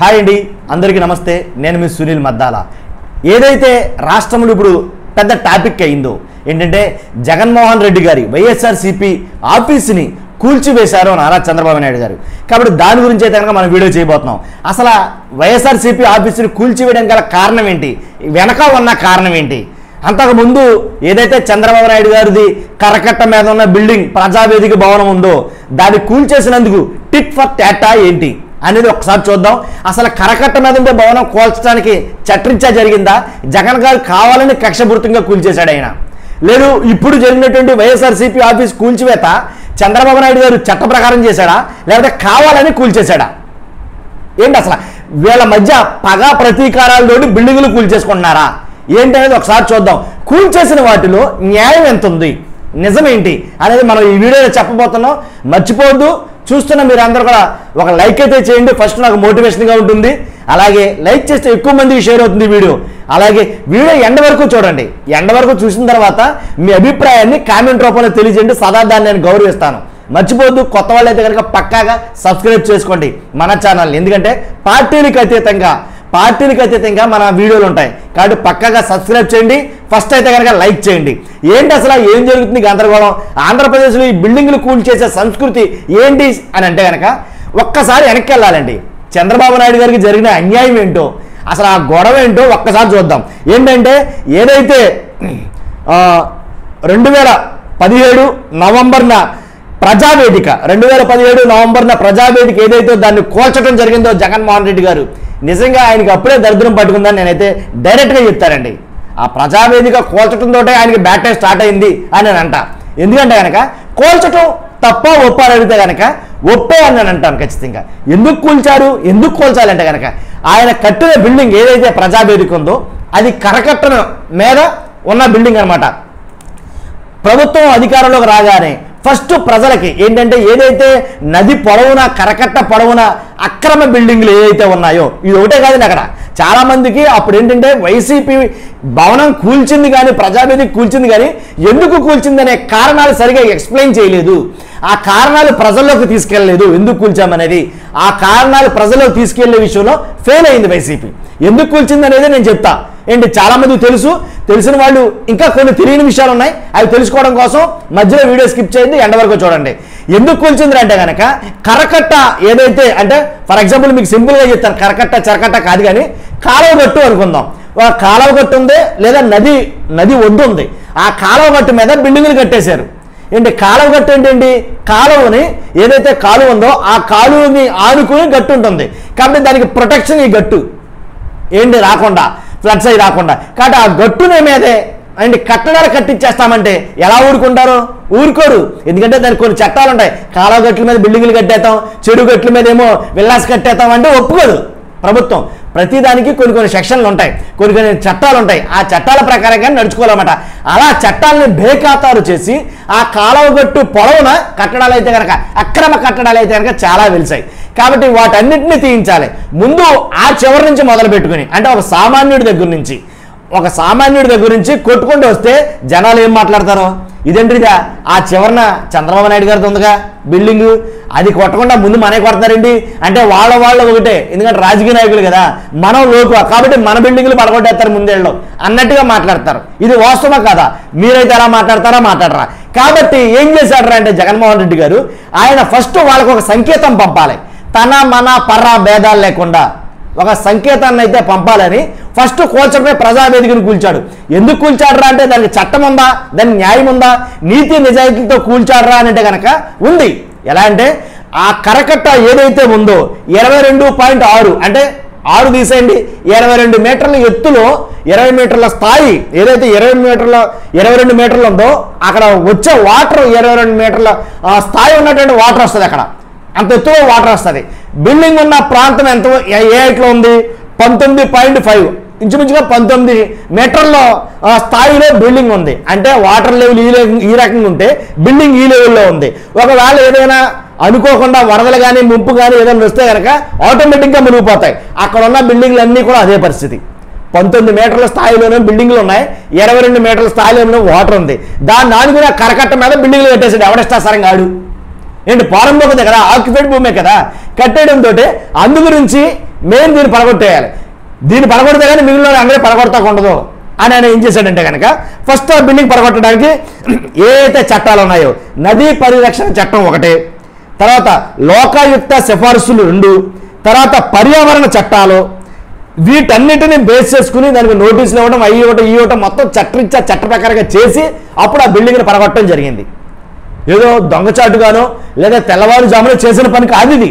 Hi అండి, అందరికీ నమస్తే. నేను మీ సునీల్ మద్దాల. ఏదైతే రాష్ట్రంలో ఇప్పుడు పెద్ద టాపిక్ అయిందో ఏంటంటే జగన్మోహన్ రెడ్డి గారి వైఎస్ఆర్సీపీ ఆఫీస్ని కూల్చివేశారు నారా చంద్రబాబు నాయుడు గారు. కాబట్టి దాని గురించి అయితే కనుక మనం వీడియో చేయబోతున్నాం. అసలు వైఎస్ఆర్సీపీ ఆఫీస్ని కూల్చివేయడం గల కారణం ఏంటి, వెనక ఉన్న కారణం ఏంటి, అంతకుముందు ఏదైతే చంద్రబాబు నాయుడు గారిది కరకట్ట మీద ఉన్న బిల్డింగ్ ప్రజావేదిక భవనం ఉందో దాన్ని కూల్చేసినందుకు టిట్ ఫర్ టాటా ఏంటి అనేది ఒకసారి చూద్దాం. అసలు కరకట్ట మీద ఉండే భవనం కూల్చడానికి చట్టించా జరిగిందా, జగన్ గారు కావాలని కక్షపూర్తంగా కూల్చేశాడు ఆయన, లేదు ఇప్పుడు జరిగినటువంటి వైఎస్ఆర్సీపీ ఆఫీస్ కూల్చివేత చంద్రబాబు నాయుడు గారు చట్ట ప్రకారం చేశాడా, లేకపోతే కావాలని కూల్చేశాడా ఏంటి, అసలు వీళ్ళ మధ్య పగా ప్రతీకారాలతోటి బిల్డింగులు కూల్చేసుకుంటున్నారా ఏంటి అనేది ఒకసారి చూద్దాం. కూల్చేసిన వాటిలో న్యాయం ఎంత ఉంది, నిజమేంటి అనేది మనం ఈ వీడియోలో చెప్పబోతున్నాం. మర్చిపోవద్దు, చూస్తున్న మీరు అందరూ కూడా ఒక లైక్ అయితే చేయండి, ఫస్ట్ నాకు మోటివేషన్గా ఉంటుంది. అలాగే లైక్ చేస్తే ఎక్కువ మందికి షేర్ అవుతుంది వీడియో. అలాగే వీడియో ఎండ్ వరకు చూడండి, ఎండ్ వరకు చూసిన తర్వాత మీ అభిప్రాయాన్ని కామెంట్ రూపంలో తెలియజేయండి, సదా దాన్ని నేను గౌరవిస్తాను. మర్చిపోవద్దు, కొత్త వాళ్ళు అయితే కనుక పక్కాగా సబ్స్క్రైబ్ చేసుకోండి మన ఛానల్. ఎందుకంటే పార్టీలకు అతీతంగా మన వీడియోలు ఉంటాయి కాబట్టి పక్కాగా సబ్స్క్రైబ్ చేయండి. ఫస్ట్ అయితే కనుక లైక్ చేయండి. ఏంటి అసలు ఏం జరుగుతుంది గందరగోళం, ఆంధ్రప్రదేశ్లో ఈ బిల్డింగ్లు కూల్చేసే సంస్కృతి ఏంటి అని అంటే కనుక ఒక్కసారి వెనక్కి వెళ్ళాలండి. చంద్రబాబు నాయుడు గారికి జరిగిన అన్యాయం ఏంటో, అసలు ఆ గొడవ ఏంటో ఒక్కసారి చూద్దాం. ఏంటంటే ఏదైతే 2017 నవంబర్న ప్రజావేదిక 2017 నవంబర్న ప్రజావేదిక ఏదైతే దాన్ని కూల్చడం జరిగిందో జగన్మోహన్ రెడ్డి గారు, నిజంగా ఆయనకి అప్పుడే దరిద్రం పట్టుకుందని నేనైతే డైరెక్ట్గా చెప్తానండి. ఆ ప్రజావేదిక కూల్చడంతో ఆయనకి బ్యాట్ స్టార్ట్ అయింది అని నేను అంట. ఎందుకంటే కనుక కూల్చడం తప్ప ఒప్ప అని అడిగితే కనుక ఒప్పే అని నేను అంటాను ఖచ్చితంగా. ఎందుకు కూల్చారు, ఎందుకు కూల్చాలంటే కనుక ఆయన కట్టిన బిల్డింగ్ ఏదైతే ప్రజావేదిక ఉందో అది కరకట్టన మీద ఉన్న బిల్డింగ్ అనమాట. ప్రభుత్వం అధికారంలోకి రాగానే ఫస్ట్ ప్రజలకి ఏంటంటే ఏదైతే నది పొడవున కరకట్ట పొడవున అక్రమ బిల్డింగ్లు ఏదైతే ఉన్నాయో ఇది ఒకటే కాదండి. అక్కడ చాలామందికి అప్పుడు ఏంటంటే వైసీపీ భవనం కూల్చింది కానీ ప్రజావేదిక కూల్చింది కానీ ఎందుకు కూల్చింది అనే కారణాలు సరిగా ఎక్స్ప్లెయిన్ చేయలేదు, ఆ కారణాలు ప్రజల్లోకి తీసుకెళ్ళలేదు. ఎందుకు కూల్చామనేది ఆ కారణాలు ప్రజల్లోకి తీసుకెళ్లే విషయంలో ఫెయిల్ అయింది వైసీపీ. ఎందుకు కూల్చింది అనేది నేను చెప్తా. ఏంటి చాలామందికి తెలుసు, తెలిసిన వాళ్ళు ఇంకా కొన్ని తెలియని విషయాలు ఉన్నాయి, అవి తెలుసుకోవడం కోసం మధ్యలో వీడియో స్కిప్ చేయండి, ఎండ వరకు చూడండి. ఎందుకు కూల్చింది అంటే కనుక కరకట్ట ఏదైతే అంటే ఫర్ ఎగ్జాంపుల్ మీకు సింపుల్గా చెప్తాను, కరకట్ట చెరకట్ట కాదు కానీ కాలువ గట్టు అనుకుందాం. కాలువ గట్టు ఉంది లేదా నది ఒడ్డు ఉంది, ఆ కాలువ గట్టు మీద బిల్డింగులు కట్టేశారు. ఏంటి కాలువ గట్టు ఏంటండి, కాలువని ఏదైతే కాలువ ఉందో ఆ కాలువని ఆనుకుని గట్టు ఉంటుంది కాబట్టి దానికి ప్రొటెక్షన్ ఈ గట్టు ఏంటి రాకుండా, ఫ్లడ్స్ అయి రాకుండా. కాబట్టి ఆ గట్టునే మీదే అండ్ కట్టడాలు కట్టించేస్తామంటే ఎలా ఊరుకుంటారు, ఊరుకోరు. ఎందుకంటే దానికి కొన్ని చట్టాలు ఉంటాయి. కాలువ గట్ల మీద బిల్డింగులు కట్టేస్తాం, చెరువు గట్ల మీద ఏమో విల్లాస్ కట్టేస్తాం అంటే ఒప్పుకోదు ప్రభుత్వం. ప్రతిదానికి కొన్ని సెక్షన్లు ఉంటాయి, కొన్ని చట్టాలు ఉంటాయి, ఆ చట్టాల ప్రకారంగా నడుచుకోవాలన్నమాట. అలా చట్టాలని బేఖాతారు చేసి ఆ కాలువ గట్టు పొడవున కట్టడాలు అయితే కనుక అక్రమ కట్టడాలు అయితే కనుక చాలా వెలిసాయి. కాబట్టి వాటన్నిటిని తీయించాలి. ముందు ఆ చివరి నుంచి మొదలు పెట్టుకుని అంటే ఒక సామాన్యుడి దగ్గర నుంచి కొట్టుకుంటూ వస్తే జనాలు ఏం మాట్లాడతారో, ఇదేంటిదా ఆ చివరన చంద్రబాబు నాయుడు గారితో ఉందిగా బిల్డింగు, అది కొట్టకుండా ముందు మనే కొడతారండి అంటే వాళ్ళ ఒకటే. ఎందుకంటే రాజకీయ నాయకులు కదా, మనం లోకు కాబట్టి మన బిల్డింగులు పడగొట్టేస్తారు ముందేళ్ళు అన్నట్టుగా మాట్లాడతారు. ఇది వాస్తవం కదా, మీరైతే ఎలా మాట్లాడరా. కాబట్టి ఏం చేశాడరా అంటే జగన్మోహన్ రెడ్డి గారు ఆయన ఫస్ట్ వాళ్ళకు ఒక సంకేతం పంపాలి, తన మన పర్ర భేదాలు లేకుండా ఒక సంకేతాన్ని అయితే పంపాలని ఫస్ట్ కూల్చడమే ప్రజావేదికను కూల్చాడు. ఎందుకు కూల్చాడరా అంటే దానికి చట్టం ఉందా, దానికి న్యాయం ఉందా, నీతి నిజాయితీతో కూల్చాడరా అని అంటే కనుక ఉంది. ఎలా అంటే ఆ కరకట్ట ఏదైతే ఉందో 22.6 అంటే 6 తీసేయండి, 22 మీటర్ల ఎత్తులో 20 మీటర్ల స్థాయి ఏదైతే 22 మీటర్లు ఉందో అక్కడ వచ్చే వాటర్ 22 మీటర్ల స్థాయి ఉన్నటువంటి వాటర్ వస్తుంది, అక్కడ అంత ఎత్తులో వాటర్ వస్తుంది. బిల్డింగ్ ఉన్న ప్రాంతం ఎంత ఏ హైట్లో ఉంది, 19.5 ఇంచుమించుగా 19 మీటర్ల స్థాయిలో బిల్డింగ్ ఉంది. అంటే వాటర్ లెవెల్ ఈ రకంగా ఉంటే బిల్డింగ్ ఈ లెవెల్లో ఉంది. ఒకవేళ ఏదైనా అనుకోకుండా వరదలు కానీ ముంపు కానీ ఏదైనా వస్తే కనుక ఆటోమేటిక్గా మునిగిపోతాయి. అక్కడ ఉన్న బిల్డింగ్లు అన్నీ కూడా అదే పరిస్థితి. 19 మీటర్ల స్థాయిలోనే బిల్డింగ్లు ఉన్నాయి, 22 మీటర్ల స్థాయిలోనే వాటర్ ఉంది. దాని కూడా కరకట్ట మీద బిల్డింగ్లు కట్టేసాడు ఎవడెస్టాసరంగా ఆడు. ఏంటి పారంభోగదే కదా, ఆక్యుపైడ్ భూమే కదా, కట్టేయడంతో అందు గురించి మేము దీన్ని పడగొట్టేయాలి, దీన్ని పడగొడితే కానీ మిగిలిన అందరూ పడగొడతాకు ఉండదు అని ఆయన ఏం చేశాడంటే కనుక ఫస్ట్ ఆ బిల్డింగ్ పడగొట్టడానికి ఏదైతే చట్టాలు ఉన్నాయో నదీ పరిరక్షణ చట్టం ఒకటి, తర్వాత లోకాయుక్త సిఫార్సులు 2, తర్వాత పర్యావరణ చట్టాలు, వీటన్నిటిని బేస్ చేసుకుని దానికి నోటీసులు ఇవ్వడం అవి ఇవ్వటం మొత్తం చట్ట ప్రకారంగా చేసి అప్పుడు ఆ బిల్డింగ్ని పడగొట్టడం జరిగింది. ఏదో దొంగచాటుగానో లేదా తెల్లవారుజామున చేసిన పని కాదు ఇది.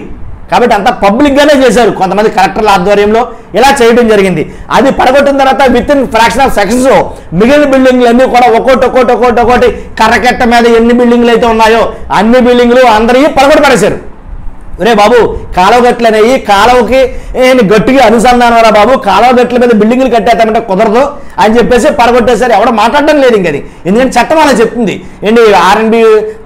కాబట్టి అంతా పబ్లిక్గానే చేశారు, కొంతమంది కలెక్టర్ల ఆధ్వర్యంలో ఇలా చేయడం జరిగింది. అది పడగొట్టిన తర్వాత with in fraction of seconds మిగిలిన బిల్డింగ్లు అన్నీ కూడా ఒక్కోటి కర్రకెట్ట మీద ఎన్ని బిల్డింగ్లు అయితే ఉన్నాయో అన్ని బిల్డింగ్లు అందరికీ పడగొట్టపడేశారు. రే బాబు కాలువ గట్లు అనేవి కాలువకి గట్టిగా అనుసంధానం రా బాబు, కాలువ గట్ల మీద బిల్డింగ్లు కట్టేస్తామంటే కుదరదు అని చెప్పేసి పడగొట్టేసరి ఎవడ మాట్లాడడం లేదు ఇంకది. ఎందుకంటే చట్టం అలా చెప్తుంది ఏంటి, R&B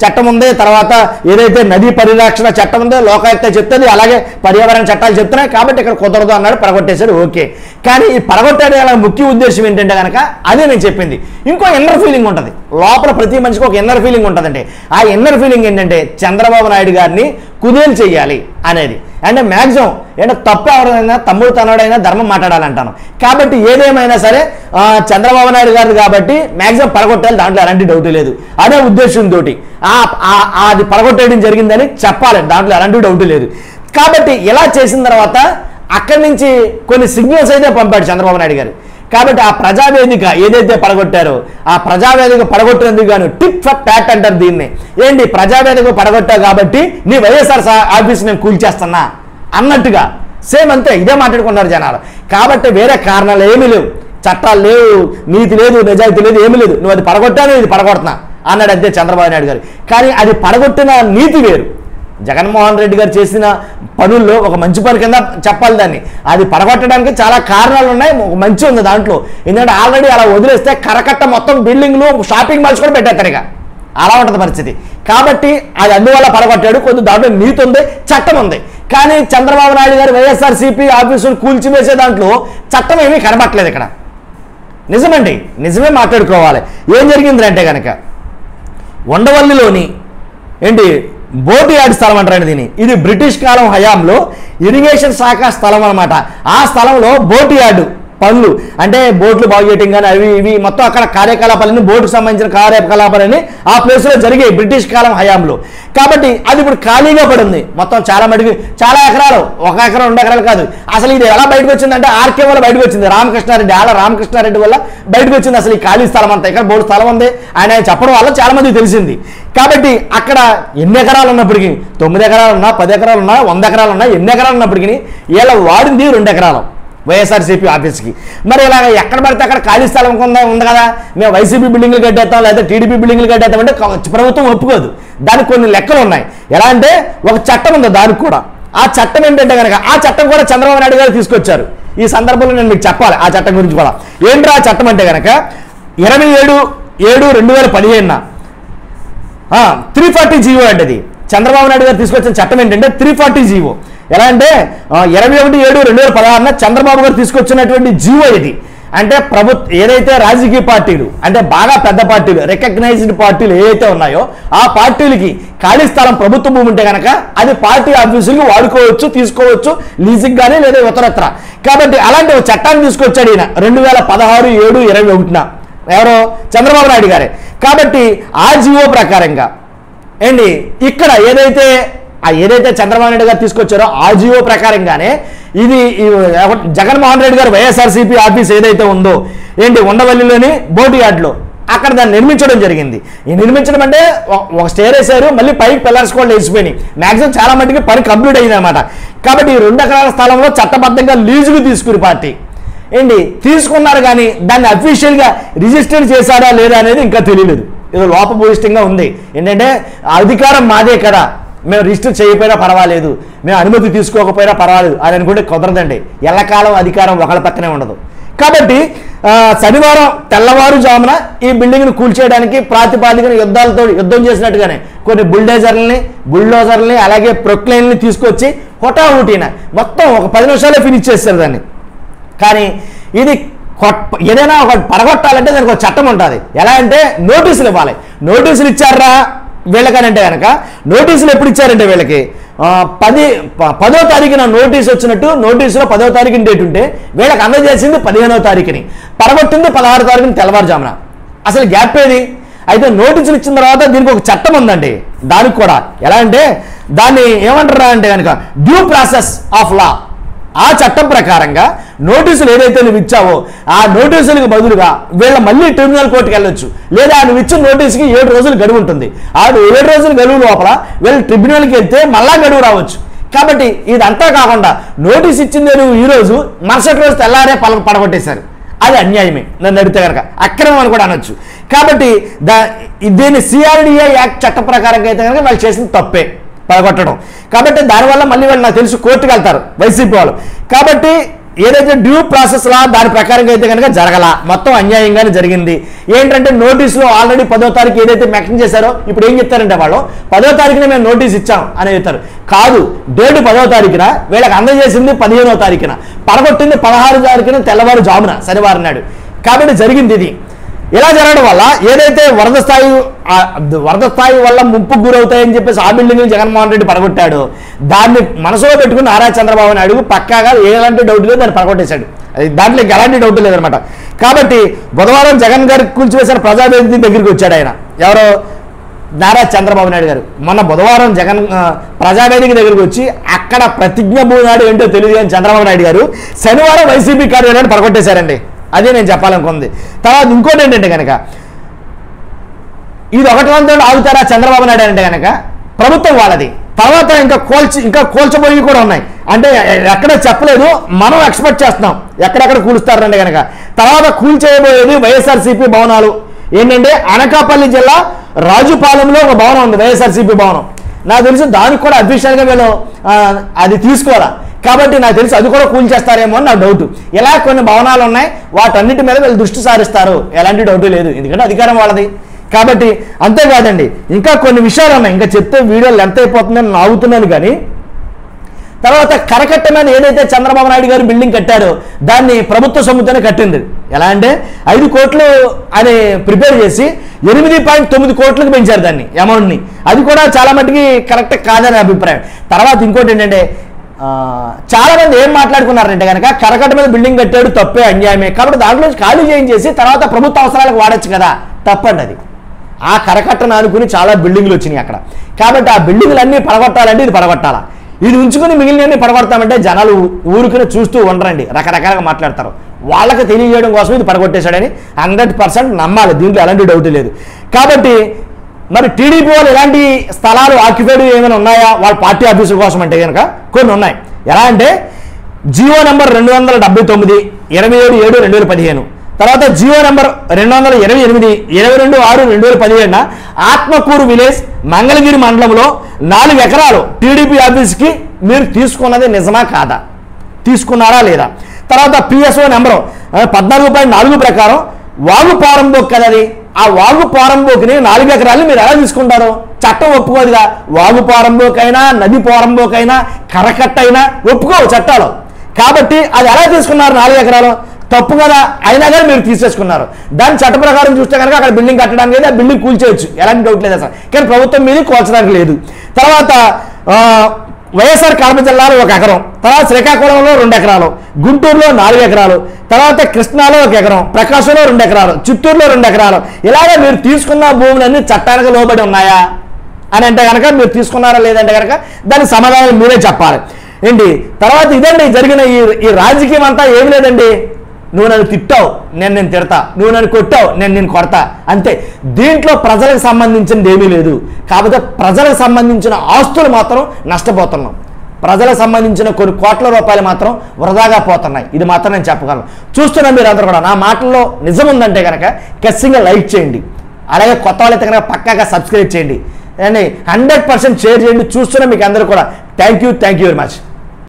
చట్టం ఉంది, తర్వాత ఏదైతే నదీ పరిరక్షణ చట్టం ఉందో లోకాయుక్త చెప్తుంది, అలాగే పర్యావరణ చట్టాలు చెప్తున్నాయి, కాబట్టి ఇక్కడ కుదరదు అన్నాడు, పడగొట్టేశారు. ఓకే, కానీ ఈ పడగొట్టే ముఖ్య ఉద్దేశం ఏంటంటే కనుక అదే నేను చెప్పింది, ఇంకో ఇన్నర్ ఫీలింగ్ ఉంటుంది లోపల, ప్రతి మనిషికి ఒక ఇన్నర్ ఫీలింగ్ ఉంటుందంటే ఆ ఇన్నర్ ఫీలింగ్ ఏంటంటే చంద్రబాబు నాయుడు గారిని కుదేలు చేయాలి అనేది. అంటే మ్యాక్సిమం అంటే తప్పు ఎవరైనా తమ్ముడు తనడైనా ధర్మం మాట్లాడాలంటాను. కాబట్టి ఏదేమైనా సరే చంద్రబాబు నాయుడు గారు కాబట్టి మ్యాక్సిమం పడగొట్టాలి, దాంట్లో ఎలాంటి డౌట్ లేదు. అదే ఉద్దేశంతో అది పడగొట్టేయడం జరిగిందని చెప్పాలి, దాంట్లో ఎలాంటి డౌట్ లేదు. కాబట్టి ఇలా చేసిన తర్వాత అక్కడి నుంచి కొన్ని సిగ్నల్స్ అయితే పంపాడు చంద్రబాబు నాయుడు గారు. కాబట్టి ఆ ప్రజావేదిక ఏదైతే పడగొట్టారో ఆ ప్రజావేదిక పడగొట్టినందుకు గాను టిప్ ఫర్ టాట్ అంటారు దీన్ని. ఏంటి, ప్రజావేదిక పడగొట్టావు కాబట్టి నీ వైఎస్ఆర్ ఆఫీస్ నేను కూల్చేస్తున్నా అన్నట్టుగా సేమ్ అంతే ఇదే మాట్లాడుకున్నారు జనాలు. కాబట్టి వేరే కారణాలు ఏమీ లేవు, చట్టాలు లేవు, నీతి లేదు, నిజాయితీ లేదు, ఏమీ లేదు, నువ్వు అది పడగొట్టాను ఇది పడగొడుతున్నా అన్నాడు అంతే చంద్రబాబు నాయుడు గారు. కానీ అది పడగొట్టిన నీతి వేరు. జగన్మోహన్ రెడ్డి గారు చేసిన పనుల్లో ఒక మంచి పని కింద చెప్పాలి దాన్ని. అది పడగొట్టడానికి చాలా కారణాలు ఉన్నాయి, ఒక మంచి ఉంది దాంట్లో. ఎందుకంటే ఆల్రెడీ అలా వదిలేస్తే కరకట్ట మొత్తం బిల్డింగ్లు షాపింగ్ మాల్స్ కూడా పెట్టేస్తారు, ఇక అలా ఉంటుంది పరిస్థితి. కాబట్టి అది అందువల్ల పడగొట్టాడు, కొంచెం దాంట్లో నీతి ఉంది, చట్టం ఉంది. కానీ చంద్రబాబు నాయుడు గారు వైఎస్ఆర్సీపీ ఆఫీసును కూల్చివేసే దాంట్లో చట్టం ఏమీ కనబట్టలేదు ఇక్కడ. నిజమండి, నిజమే మాట్లాడుకోవాలి. ఏం జరిగిందంటే కనుక ఉండవల్లిలోని ఏంటి బోట్ యార్డ్ స్థలం అంటారండి దీన్ని. ఇది బ్రిటిష్ కాలం హయాంలో ఇరిగేషన్ శాఖ స్థలం అనమాట. ఆ స్థలంలో బోట్ యార్డు పనులు అంటే బోట్లు బాగు చేయటం కానీ అవి ఇవి మొత్తం అక్కడ కార్యకలాపాలన్నీ బోటుకు సంబంధించిన కార్యకలాపాలన్నీ ఆ ప్లేస్లో జరిగాయి బ్రిటిష్ కాలం హయాంలో. కాబట్టి అది ఇప్పుడు ఖాళీగా పడింది మొత్తం, చాలా మటుకు చాలా ఎకరాలు, 1 ఎకరం 2 ఎకరాలు కాదు. అసలు ఇది ఎలా బయటకు వచ్చిందంటే ఆర్కే వల్ల బయటకు వచ్చింది, రామకృష్ణారెడ్డి వల్ల బయటకు వచ్చింది అసలు ఈ ఖాళీ స్థలం అంతా. ఇక్కడ బోర్డు స్థలం ఉంది ఆయన చెప్పడం వల్ల చాలా మందికి తెలిసింది. కాబట్టి అక్కడ ఎన్ని ఎకరాలు ఉన్నప్పటికీ 9 ఎకరాలు ఉన్నా 10 ఎకరాలు ఉన్నా 100 ఎకరాలు ఉన్నా ఎన్ని ఎకరాలు ఉన్నప్పటికీ ఇలా వాడింది 2 ఎకరాలు వైఎస్ఆర్సీపీ ఆఫీస్కి. మరి ఇలాగ ఎక్కడ పడితే అక్కడ ఖాళీ స్థలం ఉంది కదా, మేము వైసీపీ బిల్డింగ్లు కట్టేస్తాం లేదా టీడీపీ బిల్డింగ్లు కట్టేస్తాం అంటే ప్రభుత్వం ఒప్పుకోదు. దానికి కొన్ని లెక్కలు ఉన్నాయి. ఎలా అంటే ఒక చట్టం ఉంది దానికి కూడా. ఆ చట్టం ఏంటంటే కనుక ఆ చట్టం కూడా చంద్రబాబు నాయుడు గారు తీసుకొచ్చారు. ఈ సందర్భంలో నేను మీకు చెప్పాలి ఆ చట్టం గురించి కూడా. ఏంట్రా ఆ చట్టం అంటే కనుక 27/7/2015 340 జీవో అంటే అది చంద్రబాబు నాయుడు గారు తీసుకొచ్చిన చట్టం ఏంటంటే 340 జీవో. ఎలా అంటే 21/7/2016 చంద్రబాబు గారు తీసుకొచ్చినటువంటి జీవో ఇది. అంటే ఏదైతే రాజకీయ పార్టీలు అంటే బాగా పెద్ద పార్టీలు రికగ్నైజ్డ్ పార్టీలు ఏవైతే ఉన్నాయో ఆ పార్టీలకి ఖాళీ స్థలం ప్రభుత్వ భూమి ఉంటే కనుక అది పార్టీ ఆఫీసులకి వాడుకోవచ్చు, తీసుకోవచ్చు లీజింగ్ కానీ లేదా ఇతరత్ర. కాబట్టి అలాంటి ఒక చట్టాన్ని తీసుకొచ్చాడు ఈయన 2016/7/21 ఎవరో చంద్రబాబు నాయుడు గారే. కాబట్టి ఆ జీవో ప్రకారంగా ఏంటి ఇక్కడ ఏదైతే చంద్రబాబు నాయుడు గారు తీసుకొచ్చారో ఆ జీవో ప్రకారంగానే ఇది జగన్మోహన్ రెడ్డి గారు వైఎస్ఆర్సీపీ ఆఫీస్ ఏదైతే ఉందో ఏంటి ఉండవల్లిలోని బోట్ యార్డ్లో అక్కడ దాన్ని నిర్మించడం జరిగింది. ఈ నిర్మించడం అంటే ఒక స్టేర్ వేసారు, మళ్ళీ పైకి పిల్లర్స్ కూడా వేసిపోయినాయి. మ్యాక్సిమం చాలా మటుకి పని కంప్లీట్ అయింది అనమాట. కాబట్టి ఈ 2 ఎకరాల స్థలంలో చట్టబద్ధంగా లీజుకు తీసుకుని పార్టీ ఏంటి తీసుకున్నారు, కానీ దాన్ని అఫీషియల్గా రిజిస్టర్ చేశారా లేదా అనేది ఇంకా తెలియలేదు. ఇది లోపభూయిష్టంగా ఉంది. ఏంటంటే అధికారం మాదే కదా, మేము రిజిస్టర్ చేయకపోయినా పర్వాలేదు, మేము అనుమతి తీసుకోకపోయినా పర్వాలేదు అని అనుకుంటే కుదరదండి. ఎల్లకాలం అధికారం ఒకళ్ళ పక్కనే ఉండదు. కాబట్టి శనివారం తెల్లవారుజామున ఈ బిల్డింగ్ను కూల్చేయడానికి ప్రాతిపాదికన యుద్ధం చేసినట్టుగానే కొన్ని బుల్డోజర్లని అలాగే ప్రొక్లైన్ని తీసుకొచ్చి హుటాహుటిన మొత్తం ఒక 10 నిమిషాలే ఫినిష్ చేస్తారు దాన్ని. కానీ ఇది ఏదైనా ఒక పడగొట్టాలంటే దానికి ఒక చట్టం ఉంటుంది. ఎలా అంటే నోటీసులు ఇవ్వాలి. నోటీసులు ఇచ్చారా వీళ్ళకనంటే కనుక నోటీసులు ఎప్పుడు ఇచ్చారంటే వీళ్ళకి 10వ తారీఖున నోటీస్ వచ్చినట్టు నోటీసులో 10వ తారీఖున డేట్ ఉంటే వీళ్ళకి అందజేసింది 15వ తారీఖుని, పడగొట్టింది 16వ తారీఖుని తెల్లవారుజామున. అసలు గ్యాప్ ఏది? అయితే నోటీసులు ఇచ్చిన తర్వాత దీనికి ఒక చట్టం ఉందండి. దానికి కూడా ఎలా అంటే దాన్ని ఏమంటారా అంటే కనుక డ్యూ ప్రాసెస్ ఆఫ్ లా. ఆ చట్టం ప్రకారంగా నోటీసులు ఏదైతే నువ్వు ఇచ్చావో ఆ నోటీసులకు బదులుగా వీళ్ళ మళ్ళీ ట్రిబ్యునల్ కోర్టుకి వెళ్ళొచ్చు, లేదా నువ్వు ఇచ్చిన నోటీసుకి 7 రోజులు గడువు ఉంటుంది. ఆ 7 రోజుల గడువు లోపల వీళ్ళు ట్రిబ్యునల్కి వెళ్తే మళ్ళా గడువు రావచ్చు. కాబట్టి ఇదంతా కాకుండా నోటీస్ ఇచ్చిందే నువ్వు ఈరోజు, మరుసటి రోజు తెల్లారే పడగొట్టేశారు. అది అన్యాయమే, నన్ను అడిగితే కనుక అక్రమం అని కూడా అనొచ్చు. కాబట్టి దీన్ని సిఆర్డిఏ యాక్ట్ చట్ట ప్రకారంగా అయితే కనుక వాళ్ళు చేసిన తప్పే పడగొట్టడం. కాబట్టి దానివల్ల మళ్ళీ వాళ్ళు నాకు తెలిసి కోర్టుకు వెళ్తారు వైసీపీ వాళ్ళు. కాబట్టి ఏదైతే డ్యూ ప్రాసెస్ లా దాని ప్రకారంగా అయితే కనుక జరగల, మొత్తం అన్యాయంగానే జరిగింది. ఏంటంటే నోటీసులో ఆల్రెడీ 10వ తారీఖు ఏదైతే మెన్షన్ చేశారో ఇప్పుడు ఏం చెప్తారంటే వాళ్ళు 10వ తారీఖున మేము నోటీస్ ఇచ్చాం అని చెప్తారు. కాదు, డేటు 10వ తారీఖున, వీళ్ళకి అందజేసింది 15వ తారీఖున, పడగొట్టింది 16వ తారీఖున తెల్లవారుజామున శనివారం నాడు. కాబట్టి జరిగింది ఇది. ఇలా జరగడం వల్ల ఏదైతే వరద స్థాయి వల్ల ముంపుకు గురవుతాయని చెప్పేసి ఆ బిల్డింగ్ని జగన్మోహన్ రెడ్డి పడగొట్టాడు, దాన్ని మనసులో పెట్టుకుని నారా చంద్రబాబు నాయుడు పక్కాగా ఎలాంటి డౌట్ లేదు దాన్ని పడగొట్టేశాడు. దాంట్లో ఎలాంటి డౌట్ లేదనమాట. కాబట్టి బుధవారం జగన్ గారు కూల్చివేసిన ప్రజావేదిక దగ్గరికి వచ్చాడు ఆయన, ఎవరో నారా చంద్రబాబు నాయుడు గారు. మొన్న బుధవారం జగన్ ప్రజావేదిక దగ్గరికి వచ్చి అక్కడ ప్రతిజ్ఞ భూనాడు ఏంటో తెలియదు అని చంద్రబాబు నాయుడు గారు శనివారం వైసీపీ కార్యాలయాన్ని పడగొట్టేశారండి. అదే నేను చెప్పాలనుకుంది. తర్వాత ఇంకోటి ఏంటంటే కనుక ఇది ఒకటి వంతో ఆగుతారా చంద్రబాబు నాయుడు అంటే కనుక ప్రభుత్వం వాళ్ళది. తర్వాత ఇంకా కోల్చబోయి కూడా ఉన్నాయి. అంటే ఎక్కడ చెప్పలేదు, మనం ఎక్స్పెక్ట్ చేస్తున్నాం ఎక్కడెక్కడ కూలుస్తారంటే కనుక. తర్వాత కూల్చేయబోయేది వైఎస్ఆర్సీపీ భవనాలు. ఏంటంటే అనకాపల్లి జిల్లా రాజుపాలెంలో ఒక భవనం ఉంది, వైఎస్ఆర్సీపీ భవనం. నాకు తెలిసి దానికి కూడా అఫీషియల్గా వీళ్ళు అది తీసుకోవాలా. కాబట్టి నాకు తెలిసి అది కూడా కూల్చేస్తారేమో అని నా డౌట్. ఇలా కొన్ని భవనాలు ఉన్నాయి, వాటన్నిటి మీద వీళ్ళు దృష్టి సారిస్తారు, ఎలాంటి డౌట్ లేదు, ఎందుకంటే అధికారం వాళ్ళది. కాబట్టి అంతేకాదండి, ఇంకా కొన్ని విషయాలు ఉన్నాయి, ఇంకా చెప్తే వీడియో లెంత్ అయిపోతుందని నేను ఆగుతున్నాను. కానీ తర్వాత కరకట్ట మీద ఏదైతే చంద్రబాబు నాయుడు గారు బిల్డింగ్ కట్టారో దాన్ని ప్రభుత్వ సొమ్ముతోనే కట్టింది. ఎలా అంటే 5 కోట్లు అని ప్రిపేర్ చేసి 8.9 కోట్లకు పెంచారు దాన్ని అమౌంట్ని. అది కూడా చాలా మటుకి కరెక్ట్ కాదని అభిప్రాయం. తర్వాత ఇంకోటి ఏంటంటే చాలా మంది ఏం మాట్లాడుకున్నారంటే కనుక కరకట్ట మీద బిల్డింగ్ కట్టాడు తప్పే, అన్యాయమే, కాబట్టి దాంట్లో ఖాళీ చేయించేసి తర్వాత ప్రభుత్వ అవసరాలకు వాడచ్చు కదా, తప్పండి అది. ఆ కరకట్టను అనుకుని చాలా బిల్డింగ్లు వచ్చినాయి అక్కడ. కాబట్టి ఆ బిల్డింగ్లన్నీ పడగొట్టాలంటే ఇది పడగొట్టాలా, ఇది ఉంచుకుని మిగిలినన్ని పడగొడతామంటే జనాలు ఊరికనే చూస్తూ ఉండరండి, రకరకాలుగా మాట్లాడతారు. వాళ్ళకి తెలియజేయడం కోసం ఇది పడగొట్టేశాడని 100% నమ్మాలి, దీంట్లో ఎలాంటి డౌట్ లేదు. కాబట్టి మరి టీడీపీ వాళ్ళు ఎలాంటి స్థలాలు ఆక్యుపైడ్ ఏమైనా ఉన్నాయా వాళ్ళ పార్టీ ఆఫీసుల కోసం అంటే కనుక కొన్ని ఉన్నాయి. ఎలా అంటే జియో నెంబర్ 279 27/7/2015, తర్వాత జియో నెంబర్ 228 22/6/2017 ఆత్మకూరు విలేజ్ మంగళగిరి మండలంలో 4 ఎకరాలు టీడీపీ ఆఫీస్కి మీరు తీసుకున్నది నిజమా కాదా, తీసుకున్నారా లేదా. తర్వాత పిఎస్ఓ నెంబరు 14.4 ప్రకారం వాగు పారంబోక్ కదా అది, ఆ వాగు పారంబోకుని 4 ఎకరాలు మీరు ఎలా తీసుకుంటారు, చట్టం ఒప్పుకోదుగా. వాగు పారంబోకైనా నది పారంబోకైనా కరకట్టైనా ఒప్పుకోవు చట్టాలు. కాబట్టి అది ఎలా తీసుకున్నారు 4 ఎకరాలు, తప్పు కదా, అయినా కానీ మీరు తీసేసుకున్నారు. దాని చట్ట ప్రకారం చూస్తే కనుక అక్కడ బిల్డింగ్ కట్టడానికి లేదు, ఆ బిల్డింగ్ కూల్చేయచ్చు, ఎలాంటి డౌట్ లేదు అసలు. కానీ ప్రభుత్వం మీద కూల్చడానికి లేదు. తర్వాత వైఎస్ఆర్ కడప జిల్లాలో 1 ఎకరం, తర్వాత శ్రీకాకుళంలో 2 ఎకరాలు, గుంటూరులో 4 ఎకరాలు, తర్వాత కృష్ణాలో 1 ఎకరం, ప్రకాశంలో 2 ఎకరాలు, చిత్తూరులో 2 ఎకరాలు. ఇలాగే మీరు తీసుకున్న భూములన్నీ చట్టానికి లోబడి ఉన్నాయా అని అంటే కనుక మీరు తీసుకున్నారా లేదంటే కనుక దానికి సమాధానం మీరే చెప్పాలి ఏంటి. తర్వాత ఇదండి జరిగిన ఈ రాజకీయం అంతా ఏమి లేదండి. నువ్వు నన్ను తిట్టావు, నేను తిడతా, నువ్వు నన్ను కొట్టావు, నేను కొడతా, అంతే. దీంట్లో ప్రజలకు సంబంధించినది ఏమీ లేదు. కాకపోతే ప్రజలకు సంబంధించిన ఆస్తులు మాత్రం నష్టపోతున్నాం, ప్రజలకు సంబంధించిన కొన్ని కోట్ల రూపాయలు మాత్రం వృధాగా పోతున్నాయి. ఇది మాత్రం నేను చెప్పగలను. చూస్తున్నా మీరు అందరూ కూడా నా మాటల్లో నిజం ఉందంటే కనుక ఖచ్చితంగా లైక్ చేయండి, అలాగే కొత్త వాళ్ళైతే కనుక పక్కాగా సబ్స్క్రైబ్ చేయండి, అండ్ 100% షేర్ చేయండి. చూస్తున్నా మీకు అందరూ కూడా థ్యాంక్ యూ వెరీ మచ్.